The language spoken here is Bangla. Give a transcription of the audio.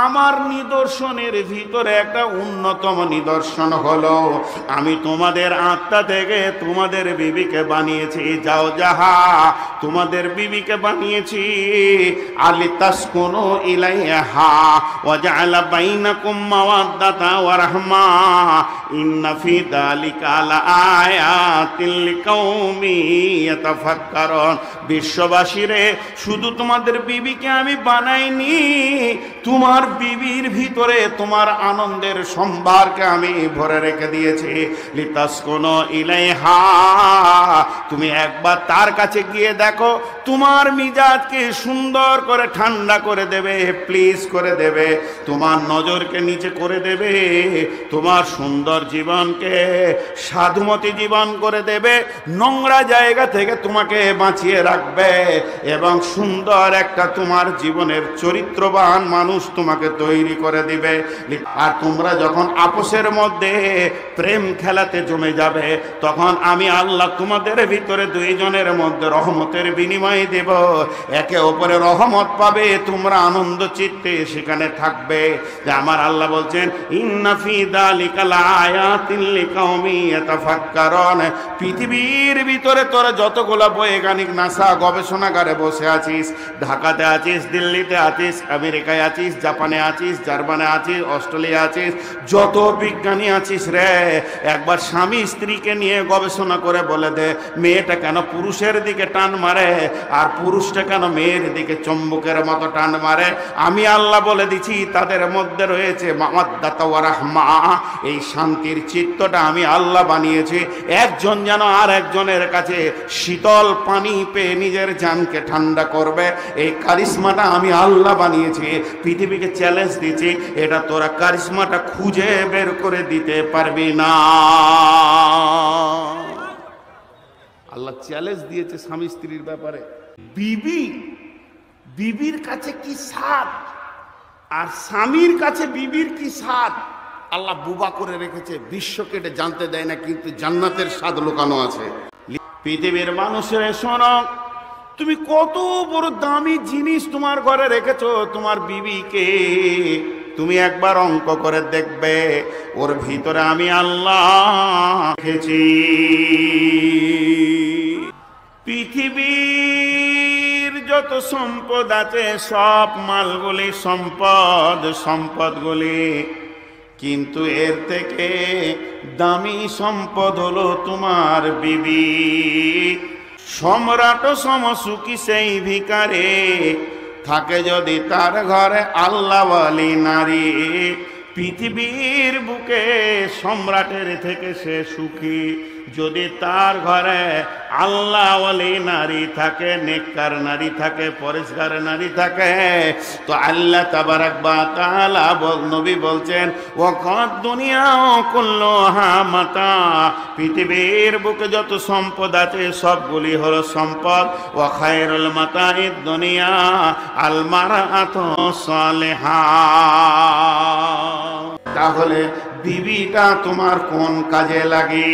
আমার নিদর্শনের ভিতরে একটা অন্যতম নিদর্শন হলো আমি তোমাদের আত্মা থেকে তোমাদের বিবিকে বানিয়েছি, যাও জাহা তোমাদের বিবিকে বানিয়েছি, আলিতাসকুনু ইলাইহা ওয়া জাআলা বাইনাকুম মাওয়াদ্দাতা ওয়া রাহমা ইন্না ফি যালিকা লাআয়াতিল লিকাউমি ইয়াতাফাক্কারুন। বিশ্ববাসীরে, শুধু তোমাদের বিবিকে আমি বানাইনি, তোমার বিবির ভিতরে তোমার আনন্দের সম্ভারকে আমি ভরে রেখে দিয়েছি। লিতাসকুনু ইলাইহা, তুমি একবার তার কাছে গিয়ে দেখো, তোমার মিজাজকে সুন্দর করে ঠান্ডা করে দেবে, প্লিজ করে দেবে, তোমার নজরকে নিচে করে দেবে, তোমার সুন্দর জীবনকে সাধুমতি জীবন করে দেবে, নোংরা জায়গা থেকে তোমাকে বাঁচিয়ে রাখবে এবং সুন্দর একটা তোমার জীবনের চরিত্রবান মানুষ তোমাকে তৈরি করে দিবে। আর তোমরা যখন আপোষের মধ্যে প্রেম খেলাতে জমে যাবে, তখন আমি আল্লাহ তোমাদের ভিতরে দুইজনের মধ্যে রহমতের বিনিময় দেব, একে অপরের রহমত পাবে, তোমরা আনন্দ চিত্তে সেখানে থাকবে। যে আমার আল্লাহ বলছেন ইন্না ফি যালিকা লাআয়াতিন লিকাউমি ইয়াতাফাক্কারুন। পৃথিবীর ভিতরে তোরা যতগুলো বৈজ্ঞানিক নাসা গবেষণাগারে বসে আছিস, ঢাকাতে আছিস, দিল্লিতে আছিস, আমেরিকায় আছিস, জাপানে আছিস, জার্মানে আছিস, অস্ট্রেলিয়া আছিস, যত বিজ্ঞানী আছিস রে, একবার স্বামী স্ত্রীকে নিয়ে গবেষণা করে বলে দে, মেয়েটা কেন পুরুষের দিকে টান মারে আর পুরুষটা কেন মেয়ের দিকে চম্বুকের মতো টান মারে। আমি আল্লাহ বলে দিচ্ছি তাদের মধ্যে রয়েছে মাওয়াদ্দাতা ওয়া রাহমা, এই শান্তির চিত্তটা আমি আল্লাহ বানিয়েছি। একজন যেন আর একজনের কাছে শীতল পানি পেয়ে নিজের জানকে ঠান্ডা করবে, এই কারিশমাটা আমি আল্লাহ বানিয়েছি। পৃথিবীকে চ্যালেঞ্জ দিচ্ছি, এটা তোরা কারিশমাটা খুঁজে বের করে দিতে পারবি না। আল্লাহ চ্যালেঞ্জ দিয়েছে স্বামী স্ত্রীর ব্যাপারে। বিবির কাছে কি স্বাদ আর স্বামীর কাছে বিবির কি স্বাদ আল্লাহ বুবা করে রেখেছে, বিশ্বকে এটা জানতে দেয় না, কিন্তু জান্নাতের স্বাদ লুকানো আছে। পৃথিবীর মানুষের শোনো, তুমি কত বড় দামি জিনিস তোমার ঘরে রেখেছো, তোমার বিবিকে তুমি একবার অঙ্ক করে দেখবে, ওর ভিতরে আমি আল্লাহ রেখেছি। পৃথিবীর যত সম্পদ আছে সব মালগুলি সম্পদগুলি, কিন্তু এর থেকে দামি সম্পদ হলো তোমার বিবি। সম্রাট সমসুখী সেই ভিখারে থাকে যদি তার ঘরে আল্লাহওয়ালি নারী। পৃথিবীর বুকে সম্রাটের থেকে সে সুখী যদি তার ঘরে আল্লাহওয়ালি নারী থাকে, নেককার নারী থাকে, পরিষ্কার নারী থাকে। তো আল্লাহ তাবারাক ওয়া তাআলা নবী বলছেন ওয়াকাদ দুনিয়া কুল্লুহা মাতা, পৃথিবীর বুকে যত সম্পদ আছে সবগুলি হলো সম্পদ। ওয়া খায়রুল মাতাইদ দুনিয়া আল মারআতু সালিহা। তাহলে বিবিটা তোমার কোন কাজে লাগে?